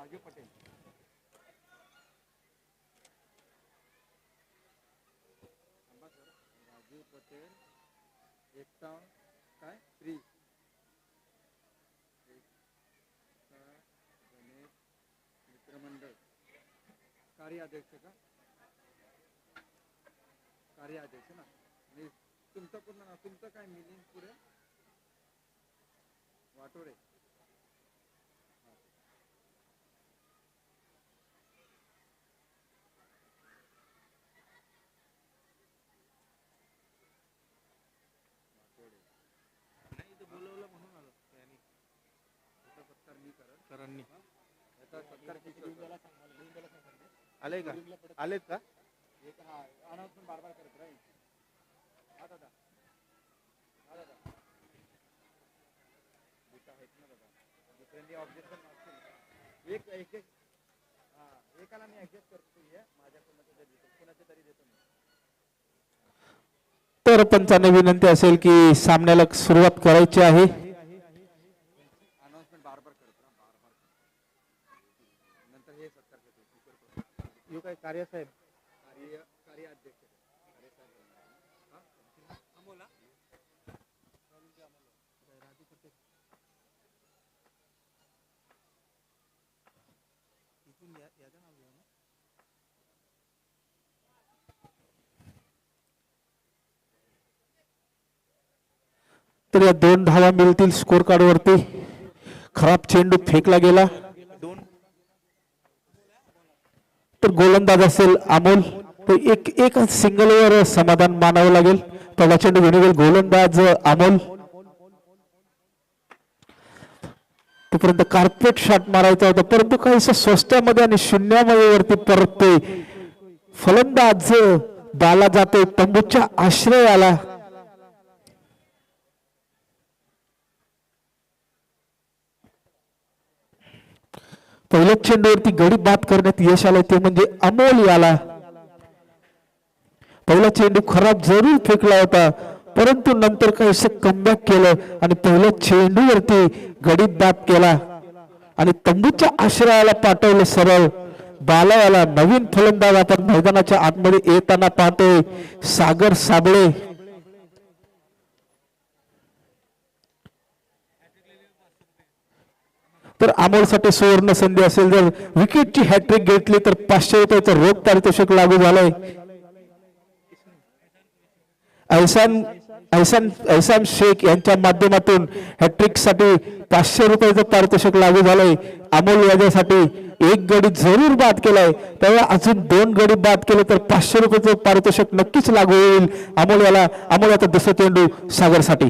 राजू पटेल राजू पटेल एकता काय श्री गणेश मित्रमंडळ कार्याध्यक्ष का कार्याध्यक्ष ना आणि तुमचं पूर्ण नाव तुमचं काय मिलिंद पुढे वाटोडे नाही इथं बोलवलं म्हणून आलो त्यांनी सत्कार मी करांनी याचा सत्कार आले का आलेत का एक हा अनाउन्समेंट बार बार करत राहील हा दादा हा दादा आहेत ना दादा दुसऱ्यांनी ऑब्जेक्शन नसतील एक एक एक हा एकाला मी ऍडजस्ट करतो माझ्याकडून देतो कुणाच्या तरी देतो मी तर पंचांना विनंती असेल की सामन्याला सुरुवात करायची आहे अनाउन्समेंट बार बार करत राहा बार बार नंतर हे सत्कार करतो यो काय कार्यासाहेब कार्याध्यक्ष बोला तर या 2 धावा मिळतील स्कोर कार्ड वरती खराब चेंडू फेकला गेला तर गोलंदाज असेल अमोल तर एक सिंगल वर समाधान मानावं लागेल पहिला चेंडू घेऊन गेल गोलंदाज अमोल तोपर्यंत कार्पेट शॉट मारायचा होता परंतु काहीसा स्वस्त्यामध्ये आणि शून्यामध्ये वरती परततोय फलंदाज बाला जातोय तंबूच्या आश्रयाला पहिल्या चेंडूवरती गडी बाद करण्यात यश आलं ते म्हणजे अमोल याला पहिला चेंडू खराब जरूर फेकला होता परंतु नंतर काहीसं कमबॅक केलं आणि पहिल्या चेंडूवरती गडी बाद केला आणि तंबूच्या आश्रयाला पाठवलं सरळ बाला याला नवीन फलंदाज आपण मैदानाच्या आतमध्ये येताना पाहतोय सागर साबळे तर अमोलसाठी सुवर्ण संधी असेल जर विकेटची हॅट्रिक घेतली तर 500 रुपयाचं रोख पारितोषिक लागू झालंय ऐसान शेख यांच्या माध्यमातून हॅट्रिक साठी 500 रुपयाचं पारितोषिक लागू झालंय अमोल याच्यासाठी एक गडी जरूर बाद केलाय तेव्हा अजून 2 गडी बाद केले तर 500 रुपयाचं पारितोषिक नक्कीच लागू होईल अमोल याचा दुसरा चेंडू सागरसाठी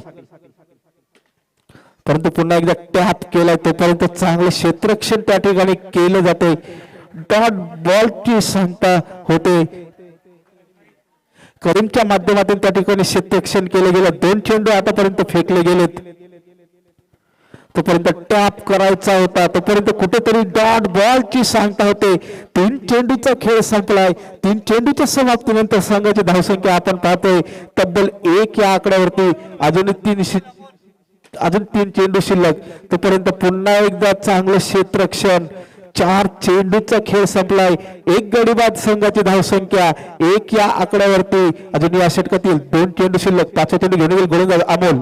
परंतु पुन्हा एकदा टॅप केलाय तोपर्यंत चांगले क्षेत्ररक्षण त्या ठिकाणी केलं जाते डॉट बॉलची सांगता होते करीमच्या माध्यमातून त्या ठिकाणी क्षेत्ररक्षण केलं गेलं 2 चेंडू आतापर्यंत फेकले गेलेत तोपर्यंत टॅप करायचा होता तोपर्यंत कुठेतरी डॉट बॉलची सांगता होते 3 चेंडूचा खेळ संपलाय 3 चेंडूच्या समाप्तीनंतर संघाची धावसंख्या आपण पाहतोय तब्बल 1 या आकड्यावरती अजून 3 चेंडू शिल्लक तोपर्यंत पुन्हा एकदा चांगलं क्षेत्ररक्षण 4 चेंडूचा खेळ संपलाय 1 गडी बाद संघाची धावसंख्या 1 या आकड्यावरती अजून या षटकातील 2 चेंडू शिल्लक 5 चेंडू घेऊन गेले गोलंदाज अमोल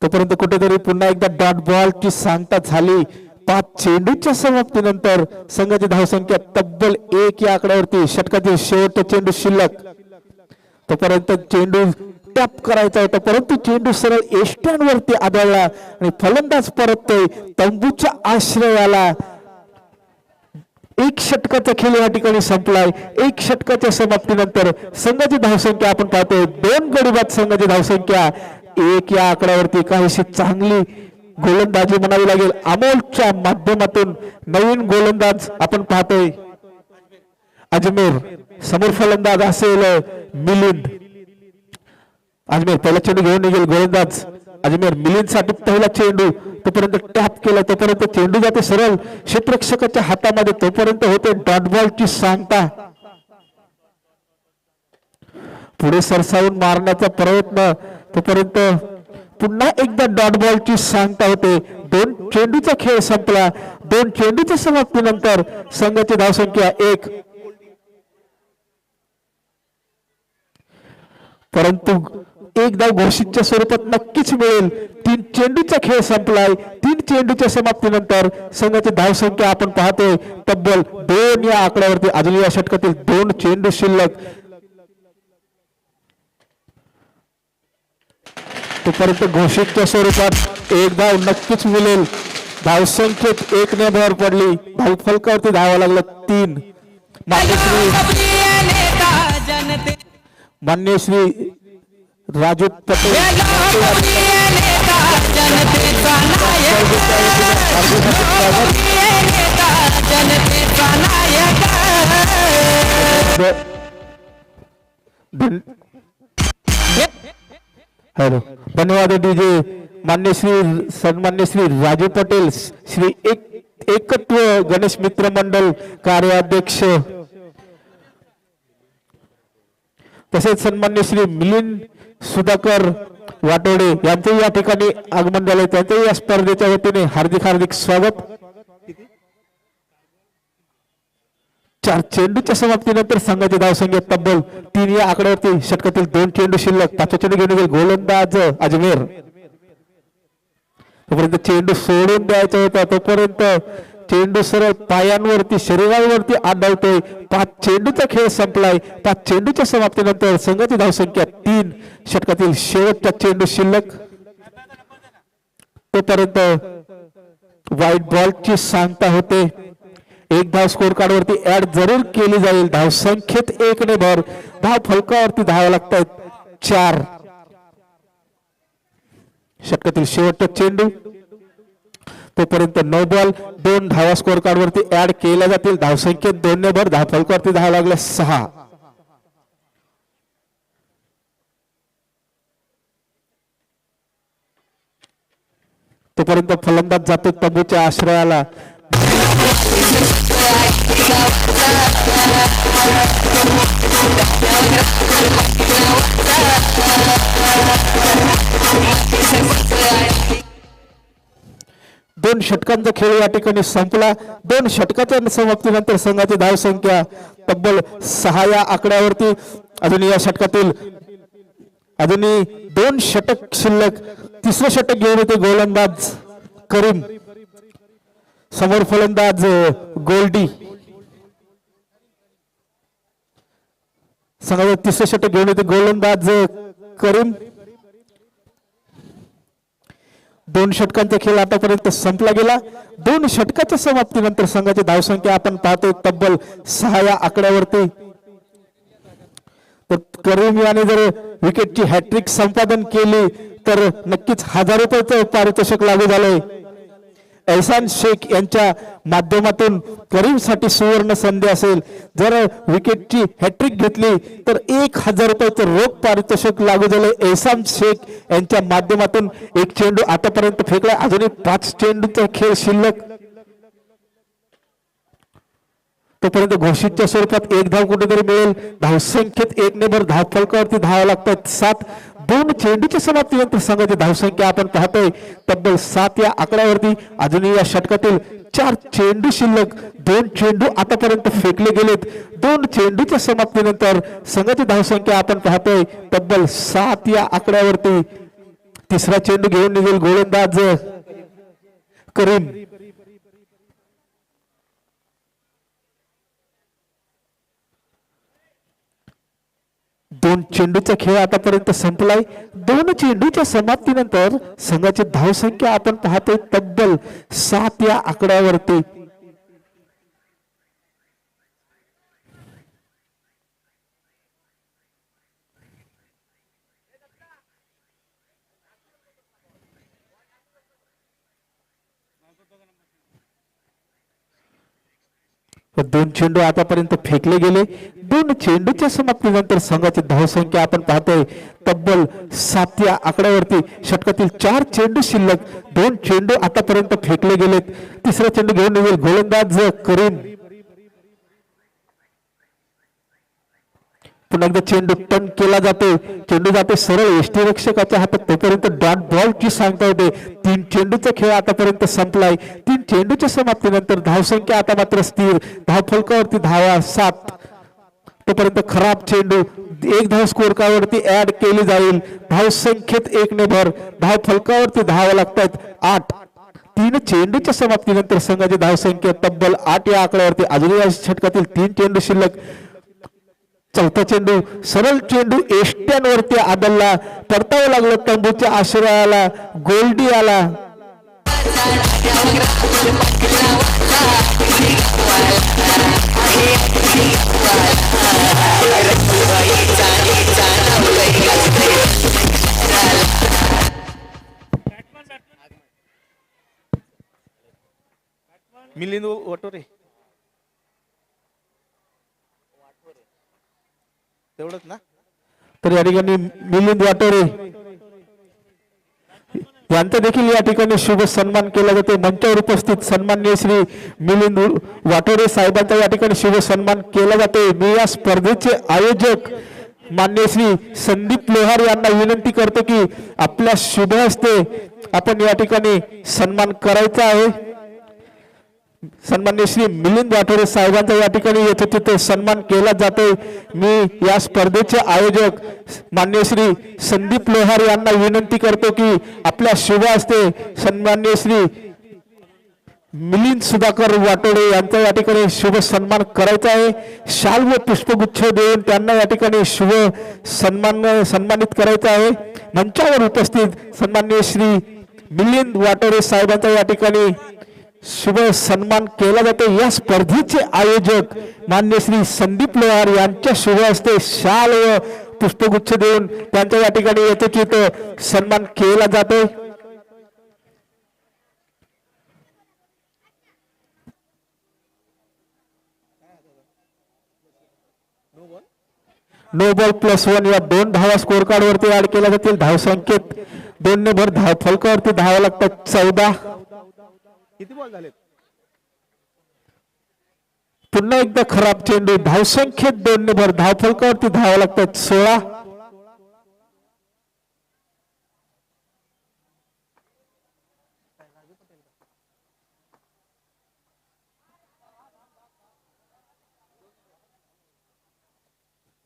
तोपर्यंत कुठेतरी पुन्हा एकदा डॉट बॉलची सांगता झाली 5 चेंडूच्या समाप्तीनंतर संघाची धावसंख्या तब्बल 1 या आकड्यावरती षटकातील शेवटचा चेंडू शिल्लक तोपर्यंत चेंडू टॅप करायचा होता परंतु चेंडू सरळ एष्ट्यांवरती आदळला आणि फलंदाज परततोय तंबूच्या आश्रयाला 1 षटकाचा खेळ या ठिकाणी संपलाय 1 षटकाच्या समाप्तीनंतर संघाची धावसंख्या आपण पाहतोय 2 गडी बाद संघाची धावसंख्या 1 या आकड्यावरती काहीशी चांगली गोलंदाजी म्हणावी लागेल अमोलच्या माध्यमातून नवीन गोलंदाज आपण पाहतोय अजमेर समोर फलंदाज असेल मिलिंद अजमेर पहिला चेंडू घेऊन निघेल गोलंदाज अजमेर मिलिंद साठी पहिला चेंडू तोपर्यंत टॅप केला तोपर्यंत चेंडू जाते सरळ क्षेत्ररक्षकाच्या हातामध्ये तोपर्यंत होते डॉट बॉलची सांगता पुढे सरसावून मारण्याचा प्रयत्न तोपर्यंत पुन्हा एकदा डॉट बॉलची सांगता होते. 2 चेंडूचा खेळ संपला. 2 चेंडूच्या समाप्तीनंतर संघाची धावसंख्या 1. परंतु एक धाव घोषितच्या स्वरूपात नक्कीच मिळेल. 3 चेंडूचा खेळ संपलाय. 3 चेंडूच्या समाप्तीनंतर संघाची धावसंख्या आपण पाहतोय तब्बल 2 या आकड्यावरती. अजून या षटकातील 2 चेंडू शिल्लक. तोपर्यंत घोषितच्या स्वरूपात एक धाव नक्कीच मिळेल. धावसंख्येत 1 ने भर पडली. धाव फलकावरती धावा लागला 3. मान्य श्री राजू पटेल हॅलो धन्यवाद डीजे. मान्य श्री सन्मान्य श्री राजू पटेल श्री एकत्व गणेश मित्र मंडळ कार्याध्यक्ष तसेच सन्मान्य श्री मिलिंद सुधाकर वाटोडे यांचे या ठिकाणी आगमन झाले. त्यांचे या स्पर्धेच्या वतीने हार्दिक हार्दिक स्वागत. 4 चेंडूच्या समाप्तीनंतर संघाची धावसंख्या तब्बल 3 या आकड्यावरती. षटकातील 2 चेंडू शिल्लक. 5वा चेंडू घेऊन गेले गोलंदाज अजमेर. तोपर्यंत चेंडू सोडून द्यायचा होता. तोपर्यंत चेंडू सरळ पायांवरती शरीरावरती आदळतोय. 5 चेंडूचा खेळ संपलाय. 5 चेंडूच्या समाप्तीनंतर संघाची धावसंख्या 3. षटकातील शेवटचा चेंडू शिल्लक. तोपर्यंत व्हाईट बॉलची सांगता होते. 1 धाव स्कोर कार्ड वरती ऍड जरूर केली जाईल. धावसंख्येत 1 ने भर. धाव फलकावरती धावा लागतायत 4. षटकातील शेवटचा चेंडू. तोपर्यंत 9 बॉल 2 धावा स्कोर कार्ड वरती ऍड केल्या जातील. धावसंख्येत 2 ने भर. धाव फलकावरती धावा लागल्या 6. तोपर्यंत फलंदाज जातो तंबूच्या आश्रयाला. दोन षटकांचा खेळ या ठिकाणी संपला. 2 षटकाच्या समाप्तीनंतर संघाची धावसंख्या तब्बल 6 या आकड्यावरती. अजून या षटकातील अजूनही 2 षटक शिल्लक. 3रं षटक घेऊन येते गोलंदाज करीम. समोर फलंदाज गोल्डी. संघाचं 3रं षटक घेऊन येते गोलंदाज करीम. 2 षटकांचा खेळ आतापर्यंत संपला गेला. 2 षटकाच्या समाप्तीनंतर संघाची धावसंख्या आपण पाहतोय तब्बल 6 या आकड्यावरती. तर करीम याने जर विकेटची हॅट्रिक संपादन केली तर नक्कीच 1000 रुपयाचं पारितोषिक लागू झालंय. एहसान शेख यांच्या माध्यमातून करीमसाठी सुवर्ण संधी असेल. जर विकेटची हॅट्रिक घेतली तर 1000 रुपयाचं रोख पारितोषिक लागू झाले. एहसान शेख यांच्या माध्यमातून 1 चेंडू आतापर्यंत फेकला. अजूनही 5 चेंडूचा खेळ शिल्लक. तोपर्यंत घोषितच्या स्वरूपात 1 धाव कुठेतरी मिळेल. धावसंख्येत 1 ने भर. धाव फलकावरती धावा लागतात 7. 2 चेंडूच्या समाप्तीनंतर संघाची धावसंख्या आपण पाहतोय तब्बल 7 या आकड्यावरती. अजूनही या षटकातील 4 चेंडू शिल्लक. 2 चेंडू आतापर्यंत फेकले गेलेत. 2 चेंडूच्या समाप्तीनंतर संघाची धावसंख्या आपण पाहतोय तब्बल 7 या आकड्यावरती. 3रा चेंडू घेऊन निघेल गोलंदाज करीम. 2 चेंडूचा खेळ आतापर्यंत संपलाय. 2 चेंडूच्या समाप्तीनंतर संघाची धावसंख्या आपण पाहतोय तब्बल 7 या आकड्यावरती. दोन चेंडू आतापर्यंत फेकले गेले. 2 चेंडूच्या समाप्तीनंतर संघाची धावसंख्या आपण पाहतोय तब्बल 7 या आकड्यावरती. षटकातील 4 चेंडू शिल्लक. 2 चेंडू आतापर्यंत फेकले गेलेत. 3रा चेंडू घेऊन येईल गोलंदाज करीम. पुन्हा एकदा चेंडू टर्न केला जातो, चेंडू जाते सरळ यष्टीरक्षकाच्या हातात, तोपर्यंत डॉट बॉलची सांगता होते. 3 चेंडूचा खेळ आतापर्यंत संपलाय. 3 चेंडूच्या समाप्तीनंतर धावसंख्या आता मात्र स्थिर, धावफलकावरती धावा 7. तोपर्यंत खराब चेंडू 1 धाव स्कोर कार्डवरती ऍड केली जाईल. धावसंख्येत 1 ने भर, धावफलकावरती धावा लागतात 8. 3 चेंडूच्या समाप्तीनंतर संघाची धावसंख्या तब्बल 8 या आकड्यावरती. अजून या षटकातील 3 चेंडू शिल्लक. चौथा चेंडू सरळ चेंडू एष्ट्यांवरती आदलला, परतावं लागलं तंबूच्या आश्रयाला, गोल्डी आला. मिलिंद वाटोरे तेवढंच ना. तर या ठिकाणी मिलिंद वाटोरे यांचा देखील या ठिकाणी शुभ सन्मान केला जातो. मंचावर उपस्थित सन्माननीय श्री मिलिंद वाटोरे साहेबांचा या ठिकाणी शुभ सन्मान केला जातो. मी या स्पर्धेचे आयोजक मान्य श्री संदीप लोहार यांना विनंती करतो की आपल्या शुभ हस्ते आपण या ठिकाणी सन्मान करायचा आहे. सन्माननीय श्री मिलिंद वाटोरे साहेबांचा या ठिकाणी येथे तिथे सन्मान केला जातोय. मी या स्पर्धेचे आयोजक मान्य श्री संदीप लोहार यांना विनंती करतो की आपल्या शुभ हस्ते सन्माननीय श्री मिलिंद सुधाकर वाटोडे यांचा या ठिकाणी शुभ सन्मान करायचा आहे. शाल व पुष्पगुच्छ देऊन त्यांना या ठिकाणी शुभ सन्मानित करायचा आहे. मंचावर उपस्थित सन्माननीय श्री मिलिंद वाटोडे साहेबांचा या ठिकाणी शुभ सन्मान केला जातो. या स्पर्धेचे आयोजक मान्य श्री संदीप लोहार यांच्या शुभ हस्ते शाल व पुष्पगुच्छ देऊन त्यांच्या या ठिकाणी यथोचित सन्मान केला जातो. नो बॉल +1 या 2 धावा स्कोर कार्ड वरती ऍड केल्या जातील. धावसंख्येत 2 ने भर, धावफलकावरती धावा लागतात 14. किती बॉल झाले. पुन्हा एकदा खराब चेंडू, धावसंख्येत 2 ने भर, धावफलकावरती धावा लागतात 16.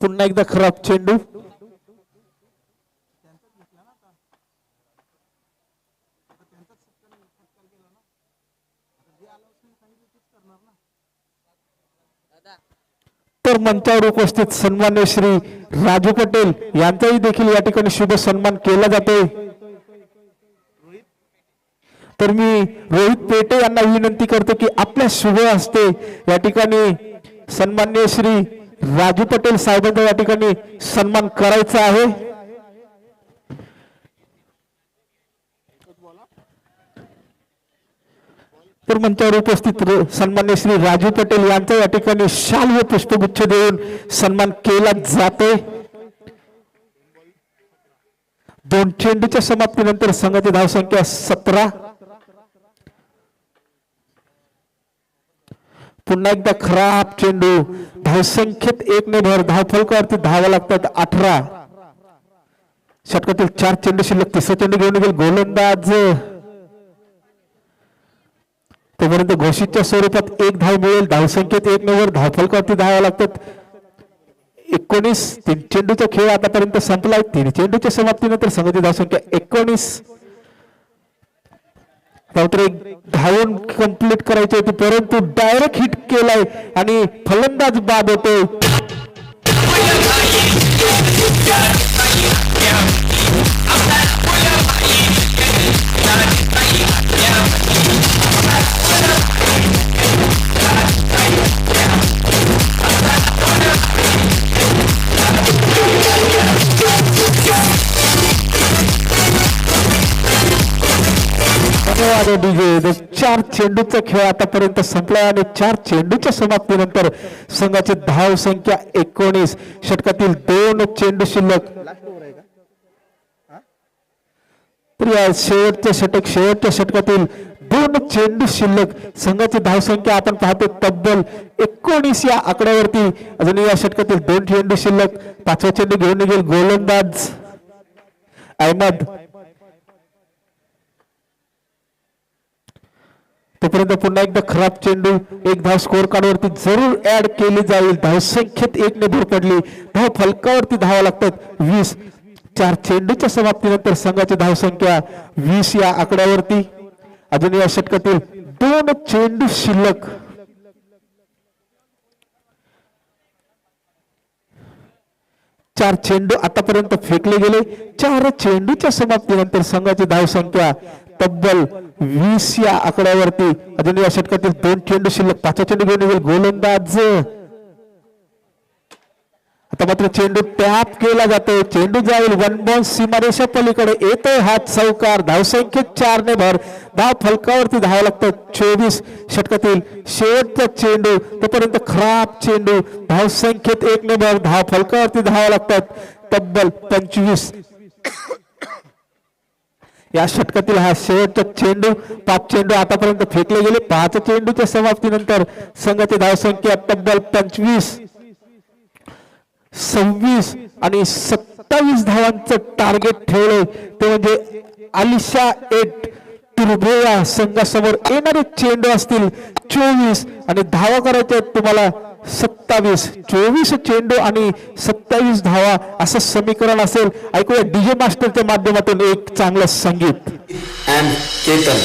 पुन्हा एकदा खराब चेंडू, तर मंचावर उपस्थित सन्मान्य श्री राजू पटेल यांचाही देखील या ठिकाणी शुभ सन्मान केला जातोय. तर मी रोहित पेटे यांना विनंती करतो की आपल्या शुभ हस्ते या ठिकाणी सन्मान्य श्री राजू पटेल साहेबांचा या ठिकाणी सन्मान करायचा आहे. तर मंचावर उपस्थित सन्मान्य श्री राजू पटेल यांचा या ठिकाणी शाल व पुष्पगुच्छ देऊन सन्मान केला जातोय. 2 चेंडूच्या समाप्तीनंतर संघाची धावसंख्या 17. पुन्हा एकदा खराब चेंडू, धावसंख्येत 1 ने भर, धावफलकावरती धावा लागतात 18. षटकातील 4 चेंडू शिल्लक. तिसरा चेंडू घेऊन गेल गोलंदाज, तोपर्यंत घोषितच्या स्वरूपात 1 धाव मिळेल. धावसंख्येत 1 ने भर, धावफलकावरती धावा लागतात 19. 3 चेंडूचा खेळ आतापर्यंत संपलाय. 3 चेंडूच्या समाप्तीनंतर संघाची धावसंख्या 19. धावून कंप्लीट करायची होती परंतु डायरेक्ट हिट केलाय आणि फलंदाज बाद होतोय. डीजे 4 चेंडूचा खेळ आतापर्यंत संपलाय आणि 4 चेंडूच्या समाप्तीनंतर संघाची धाव संख्या 19. षटकातील 2 चेंडू शिल्लक. तर या शेवटच्या षटकातील 2 चेंडू शिल्लक. संघाची धावसंख्या आपण पाहतो तब्बल 19 या आकड्यावरती. अजून या षटकातील 2 चेंडू शिल्लक. 5वा चेंडू घेऊन निघेल गोलंदाज अहमद. तोपर्यंत पुन्हा एकदा खराब चेंडू. एक धाव स्कोर कार्ड वरती जरूर ऍड केली जाईल. धावसंख्येत 1 ने भर पडली. धाव फलकावरती धावा लागतात 20. 4 चेंडूच्या समाप्तीनंतर संघाची धावसंख्या 20 या आकड्यावरती. अजून या षटकातील 2 चेंडू शिल्लक. चार चेंडू आतापर्यंत फेकले गेले. 4 चेंडूच्या समाप्तीनंतर संघाची धावसंख्या तब्बल 20 या आकड्यावरती. अजून या षटकातील 2 चेंडू शिल्लक. 5वा चेंडू घेऊन येईल गोलंदाज. आता मात्र चेंडू टॅप केला जातो. चेंडू जाईल 1 बाउन्स सीमारेषा पलीकडे. येतोय हात चौकार. धावसंख्येत 4 ने भर. धाव फलकावरती धावा लागतात 24. षटकातील शेवटचा चेंडू. तोपर्यंत खराब चेंडू. धावसंख्येत 1 ने भर. धाव फलकावरती धावा लागतात तब्बल 25. या षटकातील हा शेवटचा चेंडू. 5 चेंडू आतापर्यंत फेकले गेले. 5 चेंडूच्या समाप्तीनंतर संघाची धावसंख्या तब्बल 25, 26 आणि 27 धावांचं टार्गेट ठेवले. ते म्हणजे आलिशा एट तुर्भे या संघासमोर येणारे चेंडू असतील 24 आणि धावा करायच्या तुम्हाला 27. 24 चेंडू आणि 27 धावा असं समीकरण असेल. ऐकूया डीजे मास्टरच्या माध्यमातून एक चांगलं संगीत. and Ketan.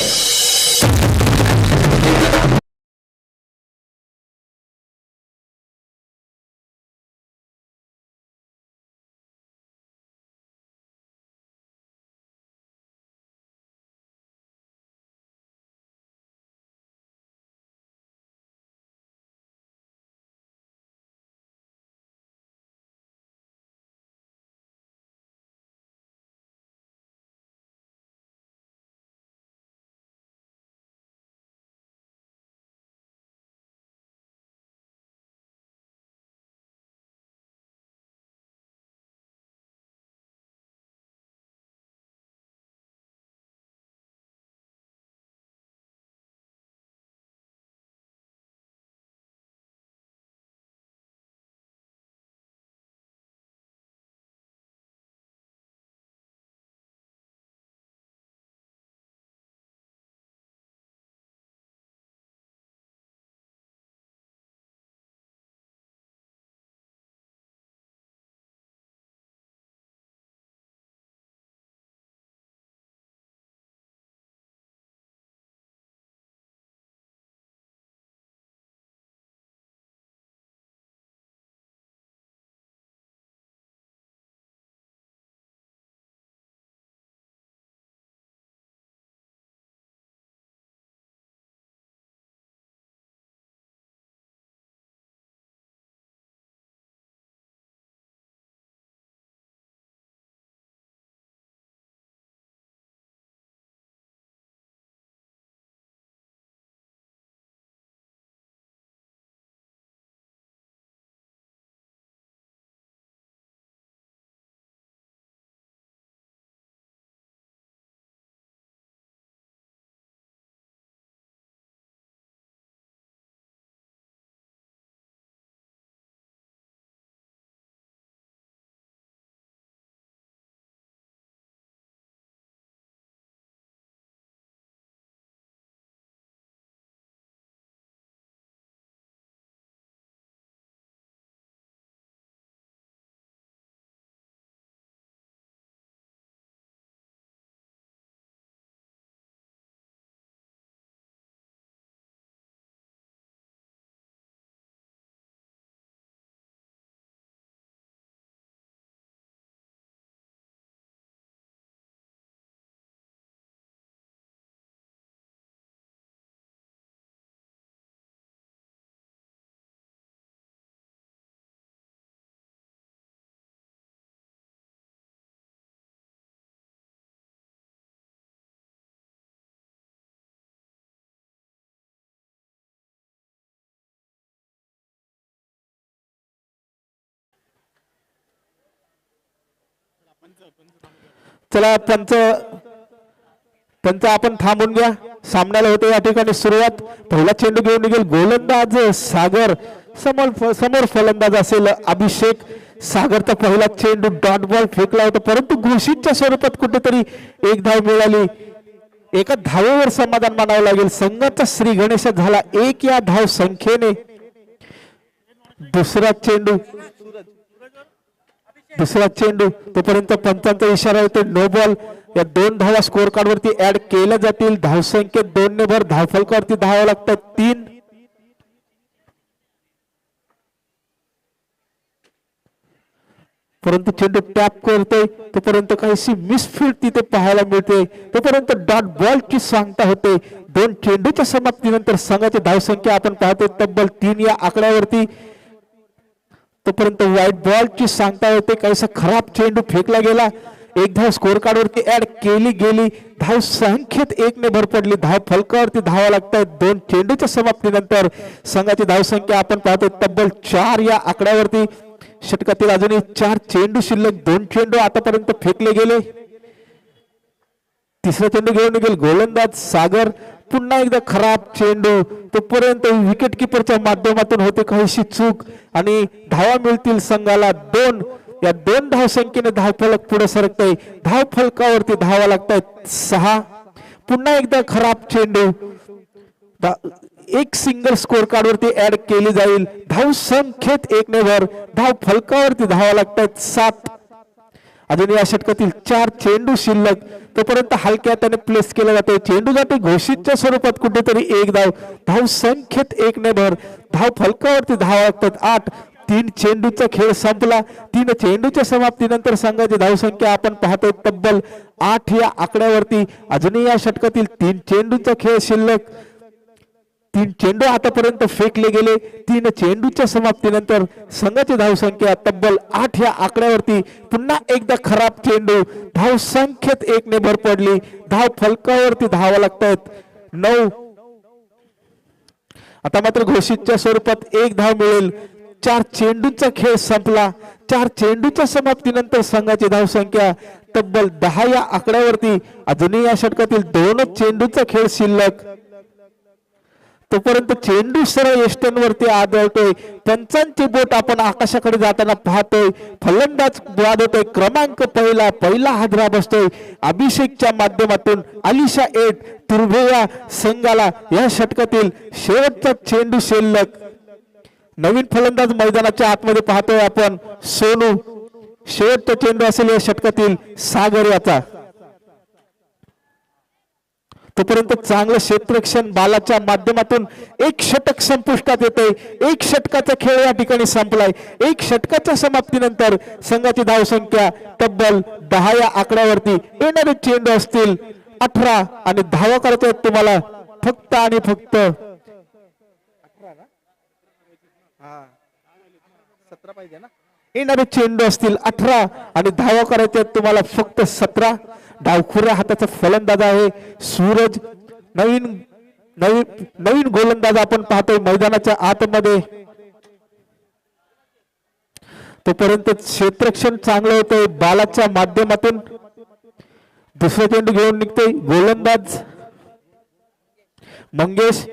चला पंच आपण थांबून घ्या. सामन्याला होते या ठिकाणी सुरुवात. पहिला चेंडू घेऊन निघेल गोलंदाज सागर, समोर फलंदाज असेल अभिषेक. सागरचा पहिला चेंडू डॉट बॉल फेकला होता, परंतु घोषितच्या स्वरूपात कुठेतरी एक धाव मिळाली. एका धावेवर समाधान मानावं लागेल. संघाचा श्री गणेश झाला एक या धाव संख्येने. दुसरा चेंडू तोपर्यंत पंचांचा इशारा होतो नो बॉल. या 2 धावा स्कोर कार्ड वरती ऍड केल्या जातील. धावसंख्येत 2 ने भर. धावफलकावरती धावा लागतात 3. परंतु चेंडू टॅप करतोय तोपर्यंत काहीशी मिसफील्ड तिथे पाहायला मिळते. तोपर्यंत डॉट बॉलची सांगता होते. 2 चेंडूच्या समाप्तीनंतर संघाची धावसंख्या आपण पाहतोय तब्बल 3 या आकड्यावरती. तोपर्यंत व्हाईट बॉलची सांगता होते. काहीसा खराब चेंडू फेकला गेला. एक धाव स्कोर कार्ड वरती ऍड केली गेली. धाव संख्येत 1 ने भर पडली. धाव फलकावरती धावा लागतात. 2 चेंडूच्या समाप्तीनंतर संघाची धावसंख्या आपण पाहतोय तब्बल 4 या आकड्यावरती. षटकातील अजूनही 4 चेंडू शिल्लक. 2 चेंडू आतापर्यंत फेकले गेले. तिसरा चेंडू घेऊन निघेल गोलंदाज सागर. पुन्हा एकदा खराब चेंडू. तोपर्यंत विकेट किपरच्या माध्यमातून होते काहीशी चूक आणि धावा मिळतील संघाला 2. या 2 धाव संख्येने धावफलक पुढे सरकतंय. धाव फलकावरती धावा लागतायत 6. पुन्हा एकदा खराब चेंडू. एक सिंगल स्कोर कार्ड वरती ऍड केली जाईल. धाव संख्येत 1 ने भर. धाव फलकावरती धावा लागतायत 7. अजून या षटकातील 4 चेंडू शिल्लक. तोपर्यंत हलक्या त्याने प्लेस केला जातोय. चेंडू जाते घोषितच्या स्वरूपात कुठेतरी 1 धाव. धाव संख्येत 1 ने भर. धाव फलकावरती धावा लागतात 8. 3 चेंडूचा खेळ संपला. 3 चेंडूच्या समाप्तीनंतर संघाची धावसंख्या आपण पाहतोय तब्बल 8 या आकड्यावरती. अजूनही या षटकातील 3 चेंडूचा खेळ शिल्लक. 3 चेंडू आतापर्यंत फेकले गेले. 3 चेंडूच्या समाप्तीनंतर संघाची धावसंख्या तब्बल 8 या आकड्यावरती. पुन्हा एकदा खराब चेंडू. धाव संख्येत 1 ने भर पडली. धाव फलकावरती धावा लागतायत 9. आता मात्र घोषितच्या स्वरूपात 1 धाव मिळेल. 4 चेंडूचा खेळ संपला. 4 चेंडूच्या समाप्तीनंतर संघाची धावसंख्या तब्बल 10 या आकड्यावरती. अजूनही या षटकातील 2 चेंडूचा खेळ शिल्लक. तोपर्यंत चेंडू सरळ यष्टींवरती आदळतोय. पंचांची बोट आपण आकाशाकडे जाताना पाहतोय. फलंदाज वाढवतोय. क्रमांक पहिला हादरा बसतोय. अभिषेकच्या माध्यमातून अलिशा 8 तुर्भे संघाला या षटकातील शेवटचा चेंडू शिल्लक. नवीन फलंदाज मैदानाच्या आतमध्ये पाहतोय आपण सोनू. शेवटचा चेंडू असेल या षटकातील सागर याचा. तोपर्यंत चांगलं क्षेत्ररक्षण बालाच्या माध्यमातून 1 षटक संपुष्टात येते. 1 षटकाचा खेळ या ठिकाणी संपलाय. 1 षटकाच्या समाप्तीनंतर संघाची धावसंख्या तब्बल 10 या आकड्यावरती. येणारे चेंडू असतील 18 आणि धावा करता तुम्हाला फक्त आणि फक्त 17 पाहिजे ना. येणारे चेंडू असतील 18 आणि धावा करायच्या तुम्हाला फक्त 17. डावखुऱ्या हाताचा फलंदाज आहे सूरज. नवीन गोलंदाज आपण पाहतोय मैदानाच्या आतमध्ये. तोपर्यंत क्षेत्ररक्षण चांगलं होतंय बालाच्या माध्यमातून. दुसरा चेंडू घेऊन निघतोय गोलंदाज मंगेश.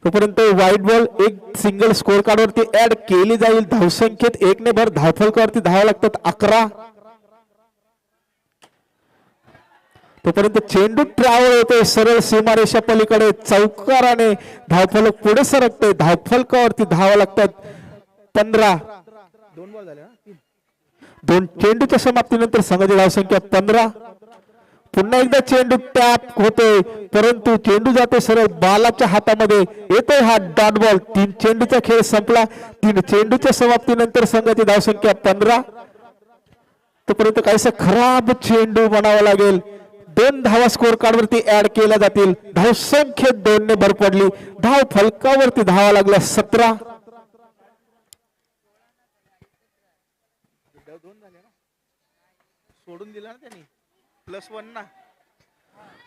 तोपर्यंत white ball. 1 single score card वरती ऍड केली जाईल. धावसंख्येत 1 ने भर. धावफलकावरती धावा लागतात 11. तोपर्यंत चेंडू ट्रॅव्हल होतोय सरळ सीमारेषा पलीकडे. चौकाराने धावफलक पुढे सरकते. धावफलकावरती धावा लागतात 15. 2 बॉल झाले ना. 2 चेंडूच्या समाप्तीनंतर संघाची धावसंख्या 15. पुन्हा एकदा चेंडू टॅप होतोय परंतु चेंडू जाते सरळ बालाच्या हातामध्ये. येतोय हा डॉट बॉल. 3 चेंडूचा खेळ संपला. 3 चेंडूच्या समाप्तीनंतर संघाची धावसंख्या 15. तोपर्यंत काहीसा खराब चेंडू म्हणावा लागेल. 2 धावा स्कोर कार्ड वरती ऍड केल्या जातील. धाव संख्येत 2 ने भर पडली. धाव फलकावरती धावा लागल्या 17. सोडून दिला ना त्यांनी. +1 ना.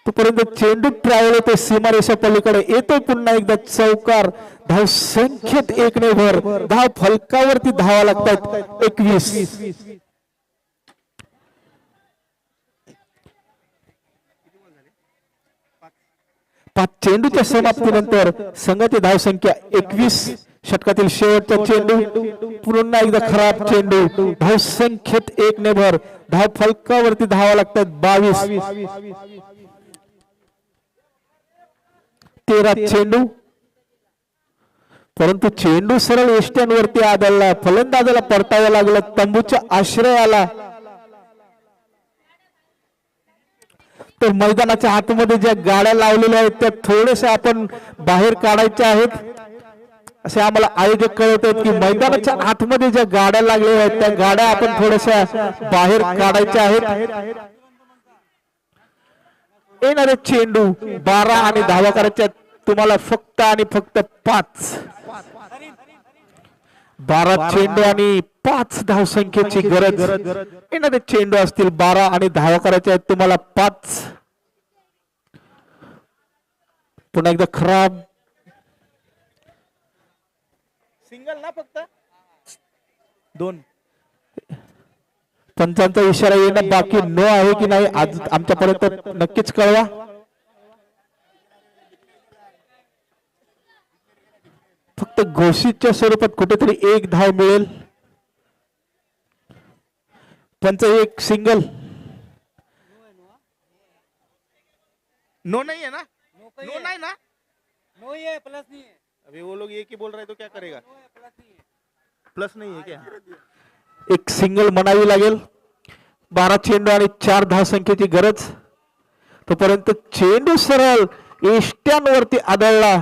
तोपर्यंत चेंडू ट्रॅव्हल होते सीमारेषा पलीकडे. येतोय पुन्हा एकदा चौकार. धाव संख्येत 1 ने भर. धाव फलकावरती धावा लागतात 21. 5 चेंडूच्या समाप्तीनंतर संघाची धावसंख्या 21. षटकातील शेवटचा चेंडू पुन्हा एकदा खराब चेंडू. धावसंख्येत 1 ने भर. धाव फलकावरती धावा लागतात 22. 13 चेंडू, परंतु चेंडू सरळ यष्ट्यांवरती आदळला. फलंदाजाला परतावं लागलं. तंबूच्या आश्रयाला. तर मैदानाच्या आतमध्ये ज्या गाड्या लावलेल्या आहेत त्या थोड्याशा आपण बाहेर काढायच्या आहेत असे आम्हाला आयोजक कळवत आहेत की मैदानाच्या आतमध्ये ज्या गाड्या लागलेल्या आहेत त्या गाड्या आपण थोड्याशा बाहेर काढायच्या आहेत. येणारे चेंडू 12 आणि धावा करायच्या तुम्हाला फक्त आणि फक्त 5. 12 चेंडू आणि 5 धावसंख्येची गरज. येणारे चेंडू असतील 12 आणि धावा करायच्या आहेत तुम्हाला 5. पुन्हा एकदा खराब. सिंगल ना फक्त 2. पंचांचा इशारा येणं बाकी नो आहे की नाही आज आमच्यापर्यंत नक्कीच कळवा. फक्त घोषितच्या स्वरूपात कुठेतरी 1 धाव मिळेल. पंच 1 सिंगल. नो नहीं है ना? नो नहीं ना? नो ये प्लस नहीं है. अभी वो लोग एक ही बोल रहे तो क्या करेगा? प्लस नहीं है क्या? 1 सिंगल म्हणावी लागेल. 12 चेंडू आणि 4 धावसंख्येची गरज. तोपर्यंत चेंडू सरळ यष्ट्यांवरती आदळला.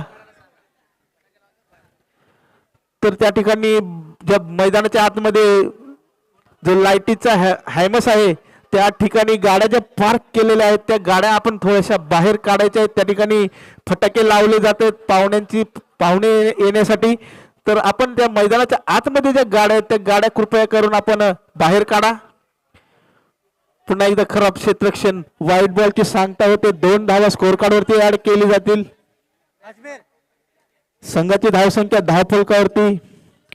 तर त्या ठिकाणी ज्या मैदानाच्या आतमध्ये जो लाईटीचा हॅमस आहे त्या ठिकाणी गाड्या ज्या पार्क केलेल्या आहेत त्या गाड्या आपण थोड्याशा बाहेर काढायच्या आहेत. त्या ठिकाणी फटाके लावले जातात पाहुणे येण्यासाठी. तर आपण त्या मैदानाच्या आतमध्ये ज्या गाड्या आहेत त्या गाड्या कृपया करून आपण बाहेर काढा. पुन्हा एकदा खराब क्षेत्ररक्षण. व्हाईट बॉलची सांगता होते 2 धावा स्कोर कार्ड वरती ऍड केली जातील. संघाची धावसंख्या धावफलकावरती